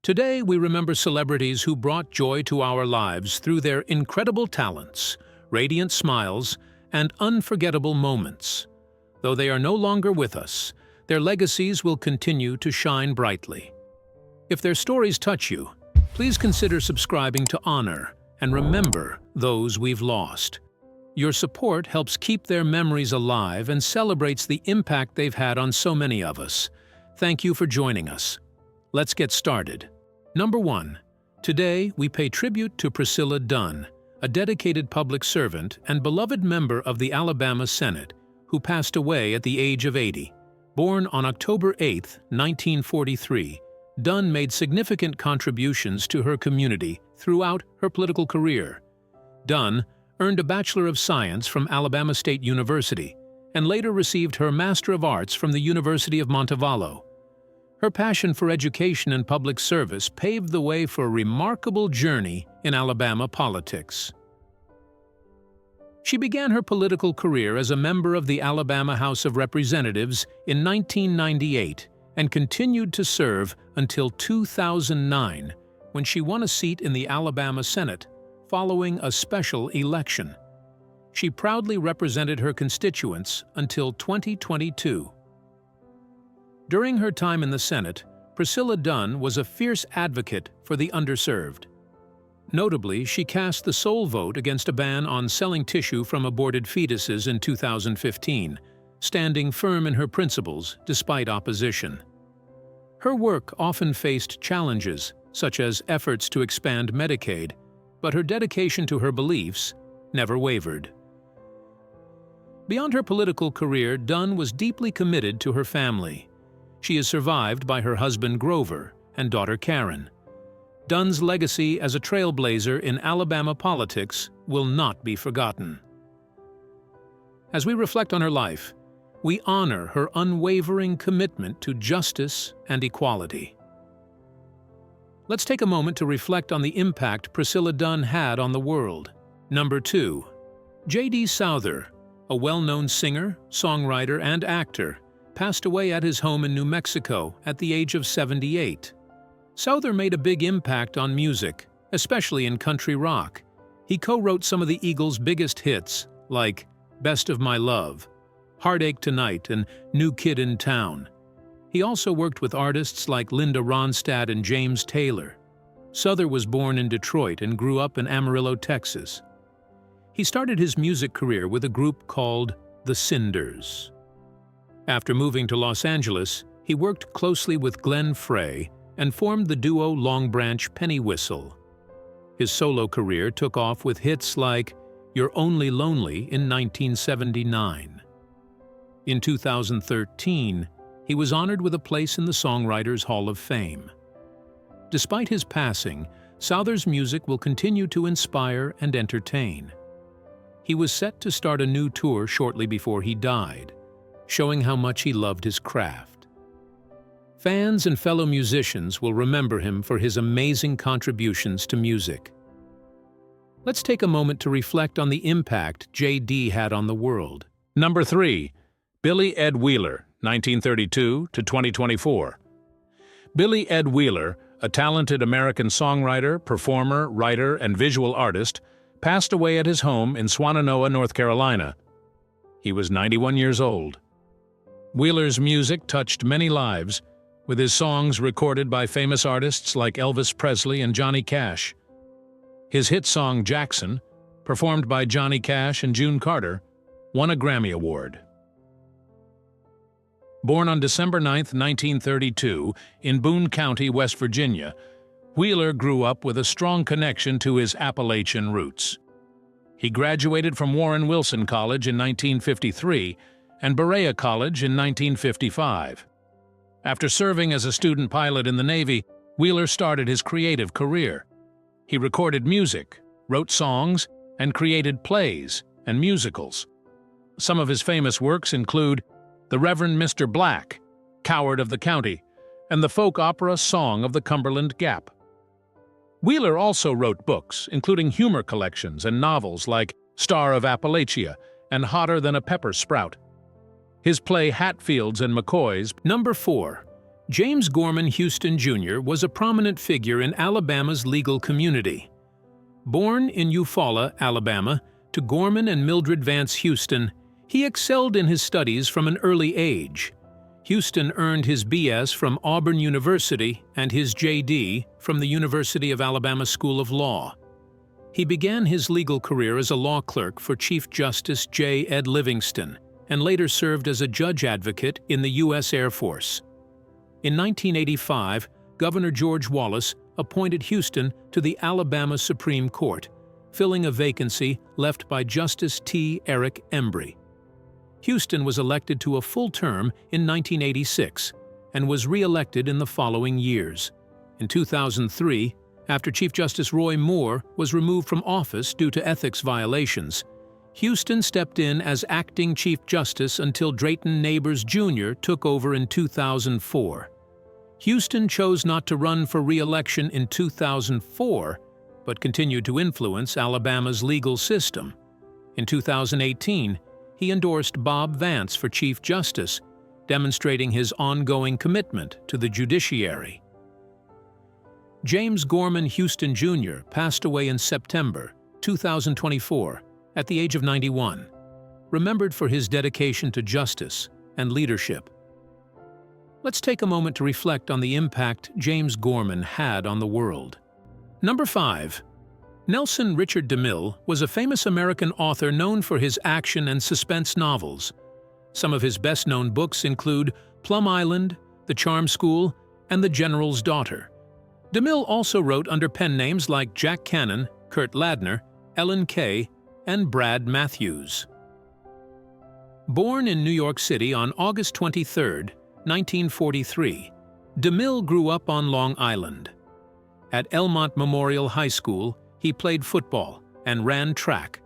Today, we remember celebrities who brought joy to our lives through their incredible talents, radiant smiles, and unforgettable moments. Though they are no longer with us, their legacies will continue to shine brightly. If their stories touch you, please consider subscribing to honor and remember those we've lost. Your support helps keep their memories alive and celebrates the impact they've had on so many of us. Thank you for joining us. Let's get started. Number 1. Today, we pay tribute to Priscilla Dunn, a dedicated public servant and beloved member of the Alabama Senate, who passed away at the age of 80. Born on October 8, 1943, Dunn made significant contributions to her community throughout her political career. Dunn earned a Bachelor of Science from Alabama State University and later received her Master of Arts from the University of Montevallo. Her passion for education and public service paved the way for a remarkable journey in Alabama politics. She began her political career as a member of the Alabama House of Representatives in 1998 and continued to serve until 2009, when she won a seat in the Alabama Senate following a special election. She proudly represented her constituents until 2022. During her time in the Senate, Priscilla Dunn was a fierce advocate for the underserved. Notably, she cast the sole vote against a ban on selling tissue from aborted fetuses in 2015, standing firm in her principles despite opposition. Her work often faced challenges, such as efforts to expand Medicaid, but her dedication to her beliefs never wavered. Beyond her political career, Dunn was deeply committed to her family. She is survived by her husband Grover and daughter Karen. Dunn's legacy as a trailblazer in Alabama politics will not be forgotten. As we reflect on her life, we honor her unwavering commitment to justice and equality. Let's take a moment to reflect on the impact Priscilla Dunn had on the world. Number 2. J.D. Souther, a well-known singer, songwriter, and actor, passed away at his home in New Mexico at the age of 78. Souther made a big impact on music, especially in country rock. He co-wrote some of the Eagles' biggest hits, like Best of My Love, Heartache Tonight, and New Kid in Town. He also worked with artists like Linda Ronstadt and James Taylor. Souther was born in Detroit and grew up in Amarillo, Texas. He started his music career with a group called The Cinders. After moving to Los Angeles, he worked closely with Glenn Frey and formed the duo Long Branch Penny Whistle. His solo career took off with hits like You're Only Lonely in 1979. In 2013, he was honored with a place in the Songwriters Hall of Fame. Despite his passing, Souther's music will continue to inspire and entertain. He was set to start a new tour shortly before he died, showing how much he loved his craft. Fans and fellow musicians will remember him for his amazing contributions to music. Let's take a moment to reflect on the impact J.D. had on the world. Number 3. Billy Ed Wheeler, 1932 to 2024. Billy Ed Wheeler, a talented American songwriter, performer, writer, and visual artist, passed away at his home in Swannanoa, North Carolina. He was 91 years old. Wheeler's music touched many lives, with his songs recorded by famous artists like Elvis Presley and Johnny Cash. His hit song Jackson, performed by Johnny Cash and June Carter, won a Grammy Award. Born on December 9, 1932, in Boone County, West Virginia, Wheeler grew up with a strong connection to his Appalachian roots. He graduated from Warren Wilson College in 1953 and Berea College in 1955. After serving as a student pilot in the Navy, Wheeler started his creative career. He recorded music, wrote songs, and created plays and musicals. Some of his famous works include The Reverend Mr. Black, Coward of the County, and the folk opera Song of the Cumberland Gap. Wheeler also wrote books, including humor collections and novels like Star of Appalachia and Hotter Than a Pepper Sprout. His play Hatfields and McCoys. Number 4. James Gorman Houston Jr. was a prominent figure in Alabama's legal community. Born in Eufaula, Alabama, to Gorman and Mildred Vance Houston, he excelled in his studies from an early age. Houston earned his B.S. from Auburn University and his J.D. from the University of Alabama School of Law. He began his legal career as a law clerk for Chief Justice J. Ed Livingston, and later served as a judge advocate in the U.S. Air Force. In 1985, Governor George Wallace appointed Houston to the Alabama Supreme Court, filling a vacancy left by Justice T. Eric Embry. Houston was elected to a full term in 1986 and was re-elected in the following years. In 2003, after Chief Justice Roy Moore was removed from office due to ethics violations, Houston stepped in as acting Chief Justice until Drayton Neighbors Jr. took over in 2004. Houston chose not to run for re-election in 2004, but continued to influence Alabama's legal system. In 2018, he endorsed Bob Vance for Chief Justice, demonstrating his ongoing commitment to the judiciary. James Gorman Houston Jr. passed away in September 2024 at the age of 91, remembered for his dedication to justice and leadership. Let's take a moment to reflect on the impact James Gorman had on the world. Number 5. Nelson Richard DeMille was a famous American author known for his action and suspense novels. Some of his best-known books include Plum Island, The Charm School, and The General's Daughter. DeMille also wrote under pen names like Jack Cannon, Kurt Ladner, Ellen Kay, and Brad Matthews. Born in New York City on August 23, 1943, DeMille grew up on Long Island. At Elmont Memorial High School, he played football and ran track.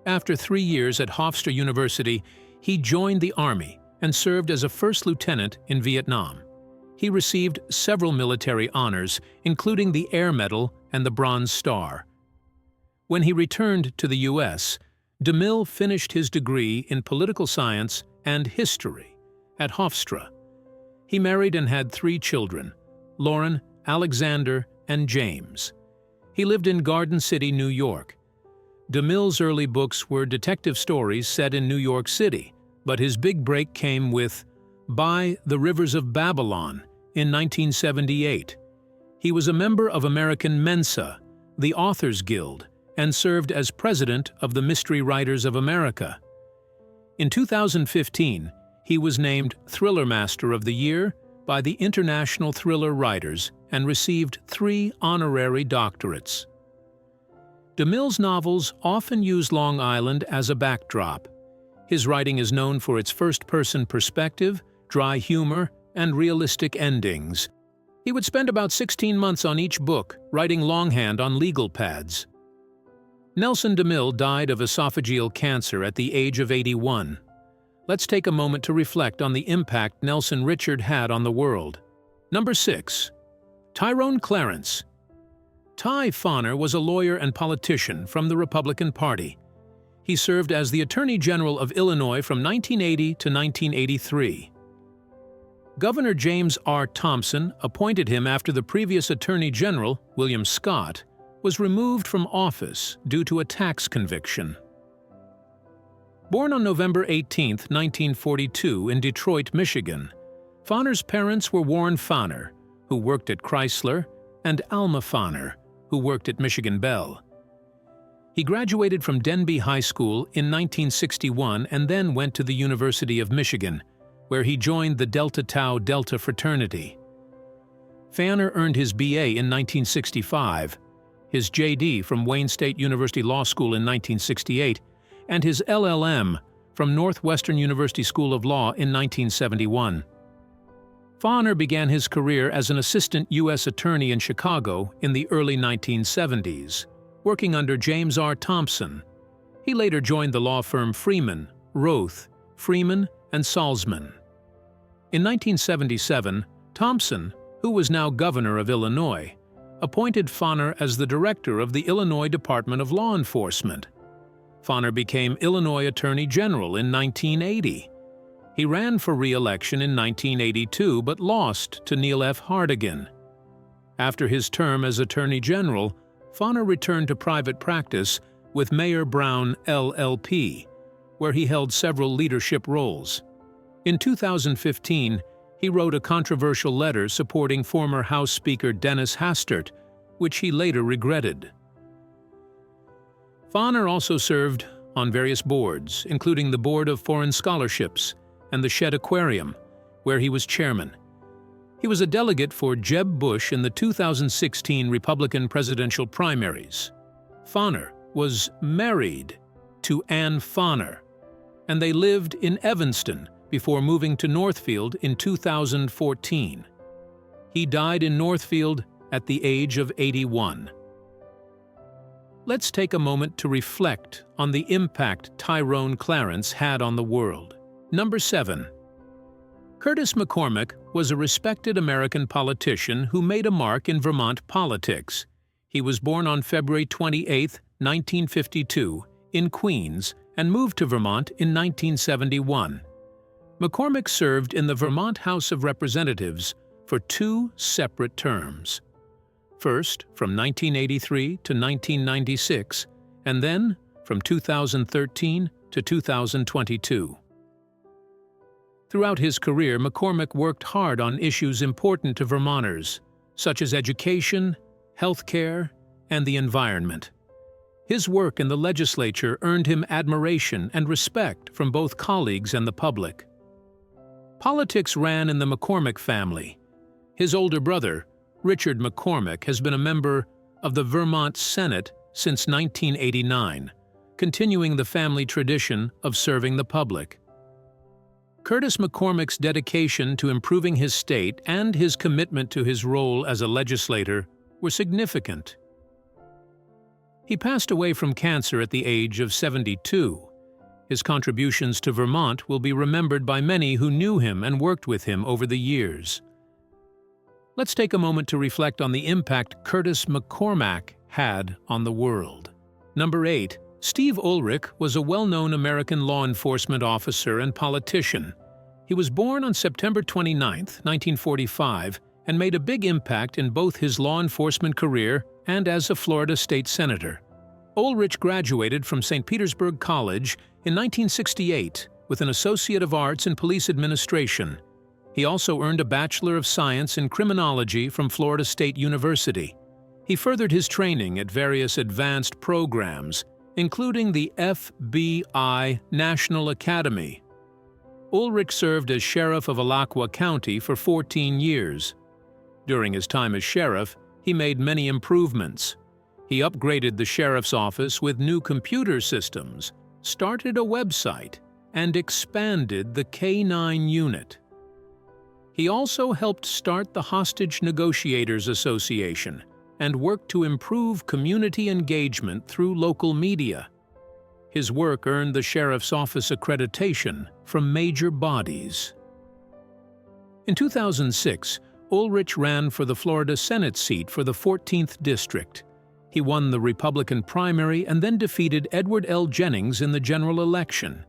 After 3 years at Hofstra University, he joined the Army and served as a first lieutenant in Vietnam. He received several military honors, including the Air Medal and the Bronze Star. When he returned to the U.S., DeMille finished his degree in political science and history at Hofstra. He married and had 3 children, Lauren, Alexander, and James. He lived in Garden City, New York. DeMille's early books were detective stories set in New York City, but his big break came with By the Rivers of Babylon in 1978. He was a member of American Mensa, the Authors Guild, and served as president of the Mystery Writers of America. In 2015, he was named Thriller Master of the Year by the International Thriller Writers and received 3 honorary doctorates. DeMille's novels often use Long Island as a backdrop. His writing is known for its first-person perspective, dry humor, and realistic endings. He would spend about 16 months on each book, writing longhand on legal pads. Nelson DeMille died of esophageal cancer at the age of 81. Let's take a moment to reflect on the impact Nelson Richard had on the world. Number 6. Tyrone Clarence. Ty Fahner was a lawyer and politician from the Republican Party. He served as the Attorney General of Illinois from 1980 to 1983. Governor James R. Thompson appointed him after the previous Attorney General, William Scott, was removed from office due to a tax conviction. Born on November 18, 1942 in Detroit, Michigan, Fahner's parents were Warren Fahner, who worked at Chrysler, and Alma Fahner, who worked at Michigan Bell. He graduated from Denby High School in 1961 and then went to the University of Michigan, where he joined the Delta Tau Delta fraternity. Fahner earned his B.A. in 1965, his J.D. from Wayne State University Law School in 1968, and his LLM from Northwestern University School of Law in 1971. Fahner began his career as an assistant U.S. attorney in Chicago in the early 1970s, working under James R. Thompson. He later joined the law firm Freeman, Roth, Freeman, and Salzman. In 1977, Thompson, who was now governor of Illinois, appointed Fahner as the director of the Illinois Department of Law Enforcement. Fahner became Illinois Attorney General in 1980. He ran for re-election in 1982 but lost to Neil F. Hardigan. After his term as Attorney General, Fahner returned to private practice with Mayer Brown LLP, where he held several leadership roles. In 2015, he wrote a controversial letter supporting former House Speaker Dennis Hastert, which he later regretted. Fahner also served on various boards, including the Board of Foreign Scholarships and the Shedd Aquarium, where he was chairman. He was a delegate for Jeb Bush in the 2016 Republican presidential primaries. Fahner was married to Ann Fahner, and they lived in Evanston before moving to Northfield in 2014. He died in Northfield at the age of 81. Let's take a moment to reflect on the impact Tyrone Clarence had on the world. Number 7. Curtis McCormack was a respected American politician who made a mark in Vermont politics. He was born on February 28, 1952, in Queens, and moved to Vermont in 1971. McCormack served in the Vermont House of Representatives for 2 separate terms. First, from 1983 to 1996, and then from 2013 to 2022. Throughout his career, McCormack worked hard on issues important to Vermonters, such as education, health care, and the environment. His work in the legislature earned him admiration and respect from both colleagues and the public. Politics ran in the McCormack family. His older brother, Richard McCormack, has been a member of the Vermont Senate since 1989, continuing the family tradition of serving the public. Curtis McCormack's dedication to improving his state and his commitment to his role as a legislator were significant. He passed away from cancer at the age of 72. His contributions to Vermont will be remembered by many who knew him and worked with him over the years. Let's take a moment to reflect on the impact Curtis McCormack had on the world. Number 8. Steve Oelrich was a well-known American law enforcement officer and politician. He was born on September 29, 1945, and made a big impact in both his law enforcement career and as a Florida state senator. Oelrich graduated from St. Petersburg College in 1968 with an Associate of Arts in Police Administration. He also earned a Bachelor of Science in Criminology from Florida State University. He furthered his training at various advanced programs, including the FBI National Academy. Oelrich served as sheriff of Alachua County for 14 years. During his time as sheriff, he made many improvements. He upgraded the sheriff's office with new computer systems, started a website, and expanded the K-9 unit. He also helped start the Hostage Negotiators Association and worked to improve community engagement through local media. His work earned the Sheriff's Office accreditation from major bodies. In 2006, Oelrich ran for the Florida Senate seat for the 14th District. He won the Republican primary and then defeated Edward L. Jennings in the general election.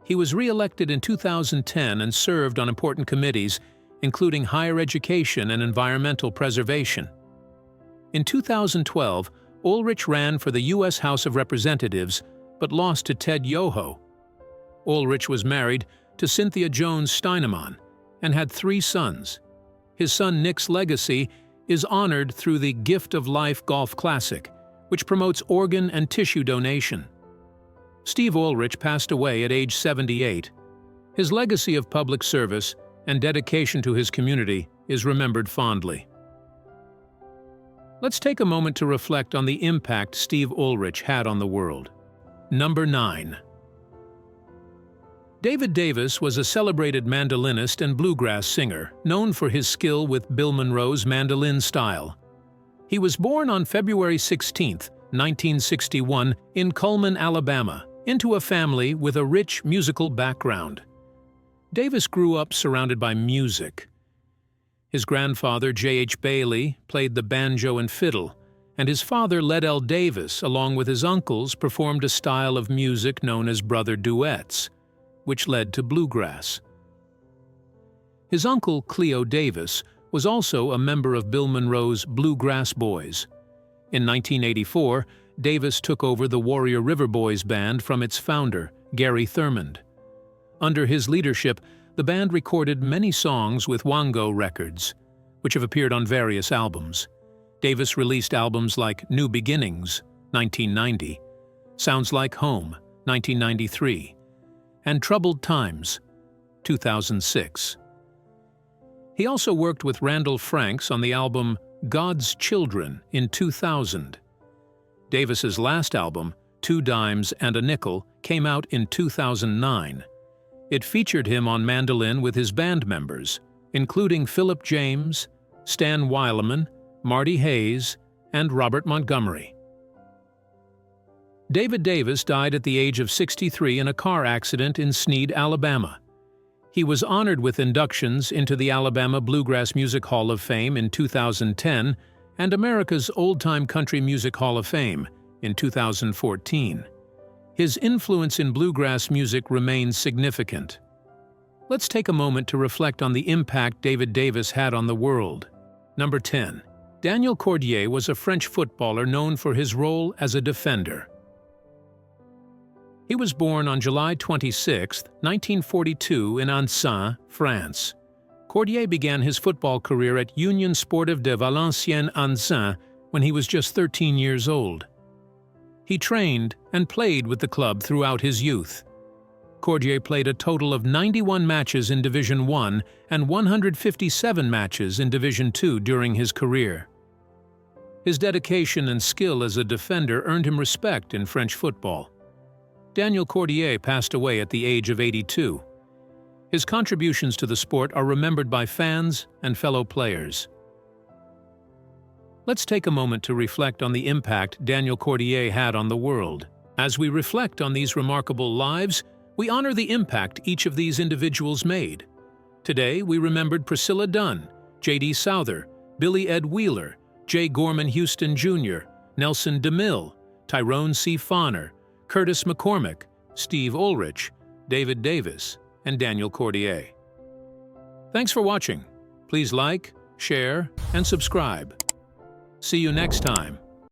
He was re-elected in 2010 and served on important committees, including higher education and environmental preservation. In 2012, Oelrich ran for the U.S. House of Representatives, but lost to Ted Yoho. Oelrich was married to Cynthia Jones Steinemann and had 3 sons. His son Nick's legacy is honored through the Gift of Life Golf Classic, which promotes organ and tissue donation. Steve Oelrich passed away at age 78. His legacy of public service and dedication to his community is remembered fondly. Let's take a moment to reflect on the impact Steve Oelrich had on the world. Number 9. David Davis was a celebrated mandolinist and bluegrass singer, known for his skill with Bill Monroe's mandolin style. He was born on February 16, 1961, in Cullman, Alabama, into a family with a rich musical background. Davis grew up surrounded by music. His grandfather, J.H. Bailey, played the banjo and fiddle, and his father, Led L. Davis, along with his uncles, performed a style of music known as brother duets, which led to bluegrass. His uncle, Cleo Davis, was also a member of Bill Monroe's Bluegrass Boys. In 1984, Davis took over the Warrior River Boys band from its founder, Gary Thurmond. Under his leadership, the band recorded many songs with Wango Records, which have appeared on various albums. Davis released albums like New Beginnings, 1990, Sounds Like Home, 1993, and Troubled Times, 2006. He also worked with Randall Franks on the album God's Children in 2000. Davis's last album, Two Dimes and a Nickel, came out in 2009. It featured him on mandolin with his band members, including Philip James, Stan Weileman, Marty Hayes, and Robert Montgomery. David Davis died at the age of 63 in a car accident in Sneed, Alabama. He was honored with inductions into the Alabama Bluegrass Music Hall of Fame in 2010 and America's Old Time Country Music Hall of Fame in 2014. His influence in bluegrass music remains significant. Let's take a moment to reflect on the impact David Davis had on the world. Number 10. Daniel Cordier was a French footballer known for his role as a defender. He was born on July 26, 1942 in Ansin, France. Cordier began his football career at Union Sportive de Valenciennes-Ansin when he was just 13 years old. He trained and played with the club throughout his youth. Cordier played a total of 91 matches in Division I and 157 matches in Division II during his career. His dedication and skill as a defender earned him respect in French football. Daniel Cordier passed away at the age of 82. His contributions to the sport are remembered by fans and fellow players. Let's take a moment to reflect on the impact Daniel Cordier had on the world. As we reflect on these remarkable lives, we honor the impact each of these individuals made. Today, we remembered Priscilla Dunn, J.D. Souther, Billy Ed Wheeler, J. Gorman Houston Jr., Nelson DeMille, Tyrone C. Fahner, Curtis McCormack, Steve Oelrich, David Davis, and Daniel Cordier. Thanks for watching. Please like, share, and subscribe. See you next time.